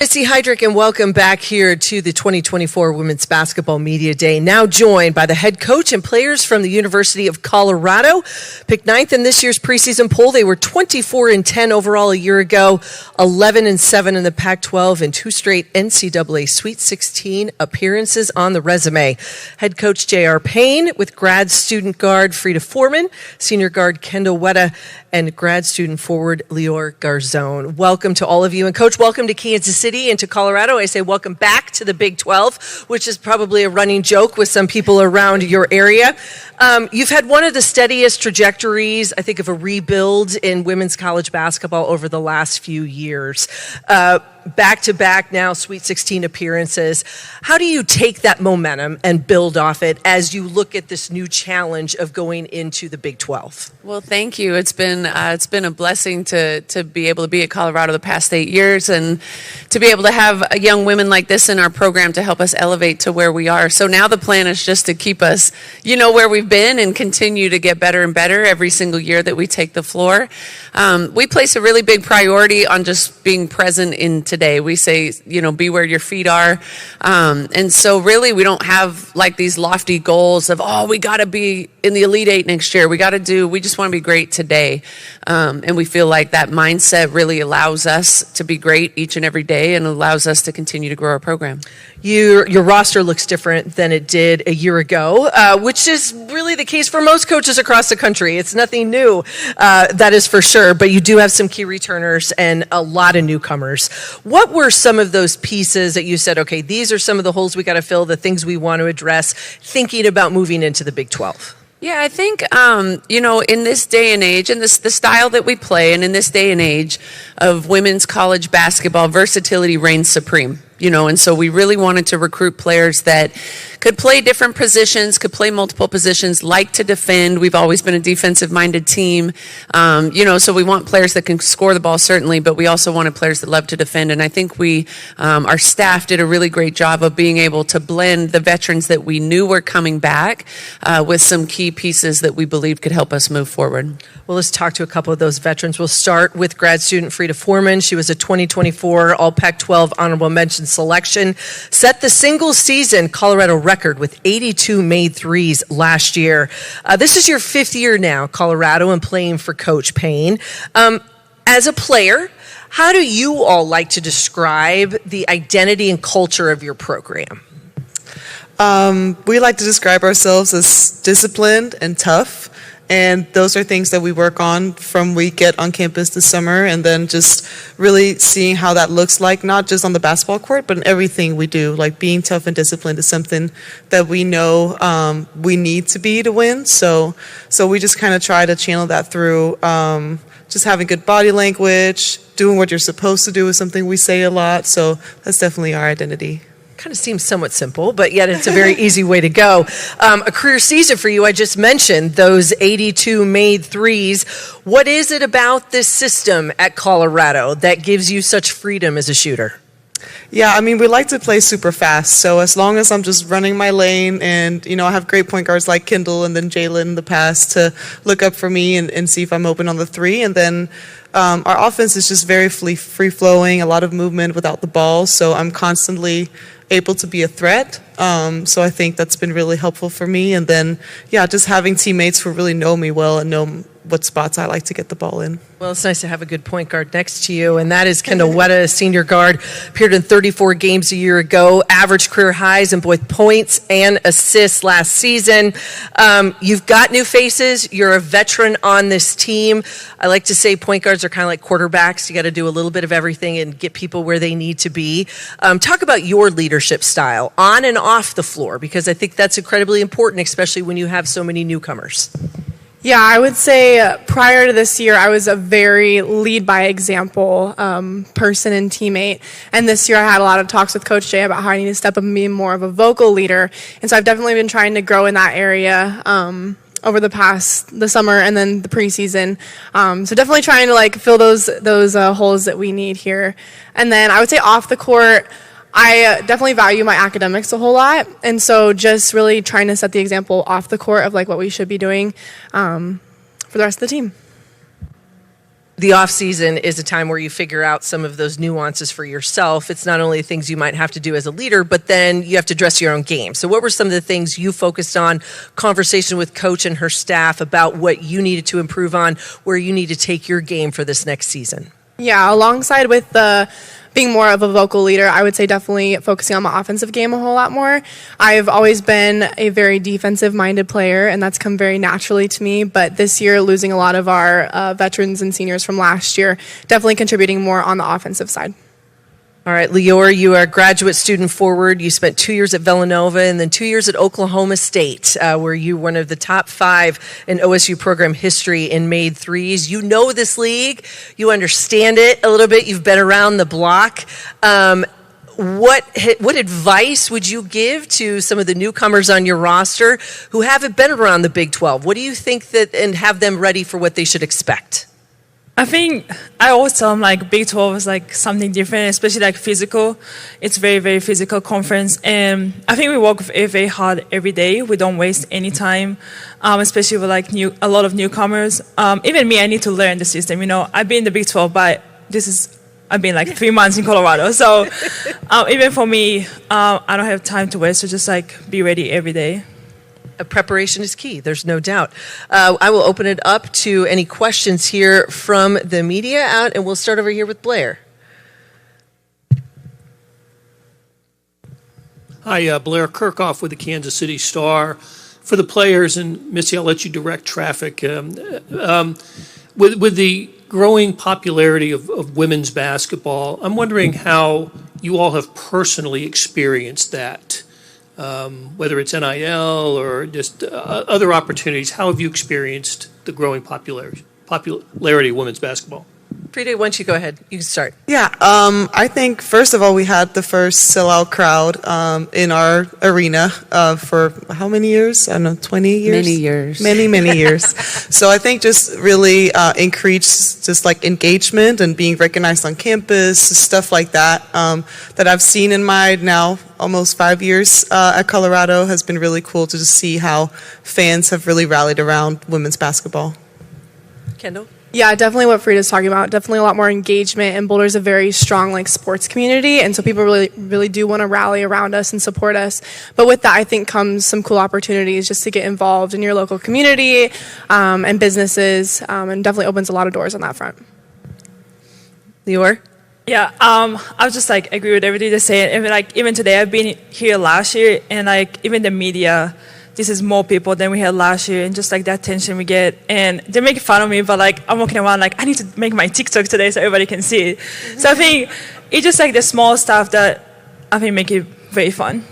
Missy Heydrich, and welcome back here to the 2024 Women's Basketball Media Day. Now joined by the head coach and players from the University of Colorado. Picked 9th in this year's preseason poll. They were 24-10 overall a year ago, 11-7 in the Pac-12, and 2 straight NCAA Sweet 16 appearances on the resume. Head coach J.R. Payne with grad student guard Frida Foreman, senior guard Kendall Wetta, and grad student forward Lior Garzone. Welcome to all of you. And Coach, welcome to Kansas City and to Colorado. I say welcome back to the Big 12, which is probably a running joke with some people around your area. You've had one of the steadiest trajectories, I think, of a rebuild in women's college basketball over the last few years. Back-to-back now Sweet 16 appearances. How do you take that momentum and build off it as you look at this new challenge of going into the Big 12? Well, thank you. It's been a blessing to be able to be at Colorado the past 8 years and to be able to have young women like this in our program to help us elevate to where we are. So now the plan is just to keep us, where we've been and continue to get better and better every single year that we take the floor. We place a really big priority on just being present in today. We say, be where your feet are. And so really we don't have like these lofty goals of, we got to be in the Elite Eight next year. We just want to be great today. And we feel like that mindset really allows us to be great each and every day and allows us to continue to grow our program. Your roster looks different than it did a year ago, which is really the case for most coaches across the country. It's nothing new, that is for sure, but you do have some key returners and a lot of newcomers. What were some of those pieces that you said, okay, these are some of the holes we got to fill, the things we want to address, thinking about moving into the Big 12? Yeah, I think, in this day and age, and the style that we play, and in this day and age of women's college basketball, versatility reigns supreme. And so we really wanted to recruit players that could play different positions, could play multiple positions, like to defend. We've always been a defensive-minded team. So we want players that can score the ball, certainly, but we also wanted players that love to defend. And I think our staff did a really great job of being able to blend the veterans that we knew were coming back with some key pieces that we believed could help us move forward. Well, let's talk to a couple of those veterans. We'll start with grad student Frida Foreman. She was a 2024 All Pac-12 honorable mention selection, set the single season Colorado record with 82 made threes last year. This is your 5th year now, Colorado, and playing for Coach Payne. As a player, how do you all like to describe the identity and culture of your program? We like to describe ourselves as disciplined and tough. And those are things that we work on from we get on campus this summer, and then just really seeing how that looks like, not just on the basketball court, but in everything we do. Like being tough and disciplined is something that we know we need to be to win. So we just kind of try to channel that through just having good body language, doing what you're supposed to do is something we say a lot. So that's definitely our identity. Kind of seems somewhat simple, but yet it's a very easy way to go. A career season for you, I just mentioned those 82 made threes. What is it about this system at Colorado that gives you such freedom as a shooter? Yeah, we like to play super fast. So as long as I'm just running my lane and, I have great point guards like Kendall and then Jalen in the past to look up for me and see if I'm open on the three. And then our offense is just very free-flowing, a lot of movement without the ball. So I'm constantly able to be a threat. So I think that's been really helpful for me. And then, just having teammates who really know me well and know what spots I like to get the ball in. Well, it's nice to have a good point guard next to you, and that is Kendall Wetta, a senior guard, appeared in 34 games a year ago, averaged career highs in both points and assists last season. You've got new faces. You're a veteran on this team. I like to say point guards are kind of like quarterbacks. You got to do a little bit of everything and get people where they need to be. Talk about your leadership style on and off the floor, because I think that's incredibly important, especially when you have so many newcomers. Yeah, I would say prior to this year, I was a very lead by example person and teammate. And this year I had a lot of talks with Coach Jay about how I need to step up and be more of a vocal leader. And so I've definitely been trying to grow in that area over the summer and then the preseason. So definitely trying to fill those holes that we need here. And then I would say off the court, I definitely value my academics a whole lot, and so just really trying to set the example off the court of what we should be doing for the rest of the team. the off season is a time where you figure out some of those nuances for yourself. It's not only things you might have to do as a leader, but then you have to dress your own game. So what were some of the things you focused on, conversation with coach and her staff about what you needed to improve on, where you need to take your game for this next season? Yeah, alongside with being more of a vocal leader, I would say definitely focusing on my offensive game a whole lot more. I've always been a very defensive-minded player, and that's come very naturally to me. But this year, losing a lot of our veterans and seniors from last year, definitely contributing more on the offensive side. All right, Lior, you are a graduate student forward. You spent 2 years at Villanova and then 2 years at Oklahoma State, where you were one of the top 5 in OSU program history in made threes. You know this league. You understand it a little bit. You've been around the block. What advice would you give to some of the newcomers on your roster who haven't been around the Big 12? What do you think and have them ready for what they should expect? I think I always tell them like Big 12 is like something different, especially like physical. It's very, very physical conference. And I think we work very hard every day. We don't waste any time, especially with like a lot of newcomers. Even me, I need to learn the system. You know, I've been in the Big 12, but I've been like 3 months in Colorado. So even for me, I don't have time to waste. So just like be ready every day. Preparation is key, there's no doubt. I will open it up to any questions here from the media out, and we'll start over here with Blair. Hi, Blair Kirchhoff with the Kansas City Star. For the players, and Missy, I'll let you direct traffic. With the growing popularity of women's basketball, I'm wondering how you all have personally experienced that. Whether it's NIL or just other opportunities, how have you experienced the growing popularity of women's basketball? Frida, why don't you go ahead? You can start. Yeah, I think first of all we had the first sellout crowd in our arena for how many years? I don't know, 20 years? Many years. Many years. So I think just really increased just like engagement and being recognized on campus, stuff like that, that I've seen in my now almost 5 years at Colorado has been really cool to just see how fans have really rallied around women's basketball. Kendall? Yeah, definitely what Frida's talking about. Definitely a lot more engagement, and Boulder's a very strong like sports community, and so people really do want to rally around us and support us. But with that, I think comes some cool opportunities just to get involved in your local community and businesses, and definitely opens a lot of doors on that front. Lior? Yeah, I was just like agree with everything they're saying. And like even today, I've been here last year, and like even the media, this is more people than we had last year, and just like that attention we get. And they make fun of me, but like I'm walking around like I need to make my TikTok today so everybody can see it. So I think it's just like the small stuff that I think make it very fun.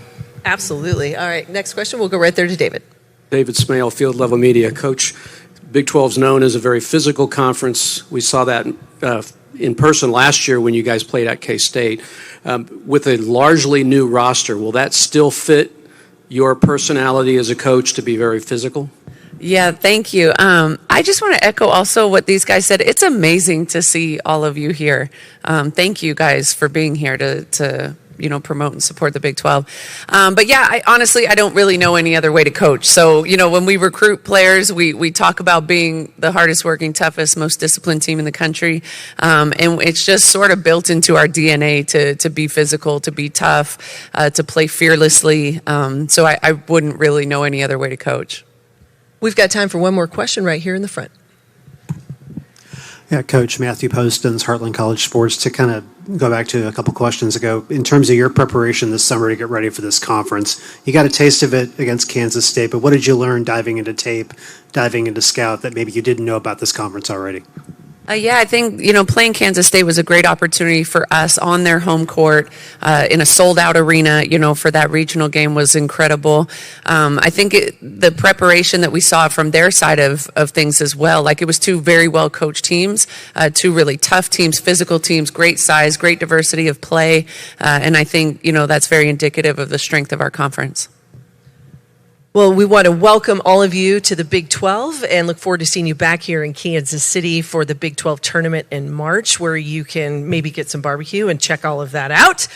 Absolutely. All right, next question. We'll go right there to David. David Smale, Field Level Media. Coach, Big 12 is known as a very physical conference. We saw that in person last year when you guys played at K-State. With a largely new roster, will that still fit your personality as a coach to be very physical? Yeah, thank you. I just want to echo also what these guys said. It's amazing to see all of you here. Thank you guys for being here to promote and support the Big 12. But yeah, I don't really know any other way to coach. So, when we recruit players, we talk about being the hardest working, toughest, most disciplined team in the country. And it's just sort of built into our DNA to be physical, to be tough, to play fearlessly. So I wouldn't really know any other way to coach. We've got time for one more question right here in the front. Yeah, Coach Matthew Postins, Heartland College Sports. To kind of go back to a couple questions ago, in terms of your preparation this summer to get ready for this conference, you got a taste of it against Kansas State, but what did you learn diving into tape, diving into scout that maybe you didn't know about this conference already? Yeah, I think, playing Kansas State was a great opportunity for us on their home court in a sold-out arena, for that regional game was incredible. I think the preparation that we saw from their side of things as well, like it was two very well-coached teams, two really tough teams, physical teams, great size, great diversity of play, and I think, that's very indicative of the strength of our conference. Well, we want to welcome all of you to the Big 12 and look forward to seeing you back here in Kansas City for the Big 12 tournament in March, where you can maybe get some barbecue and check all of that out.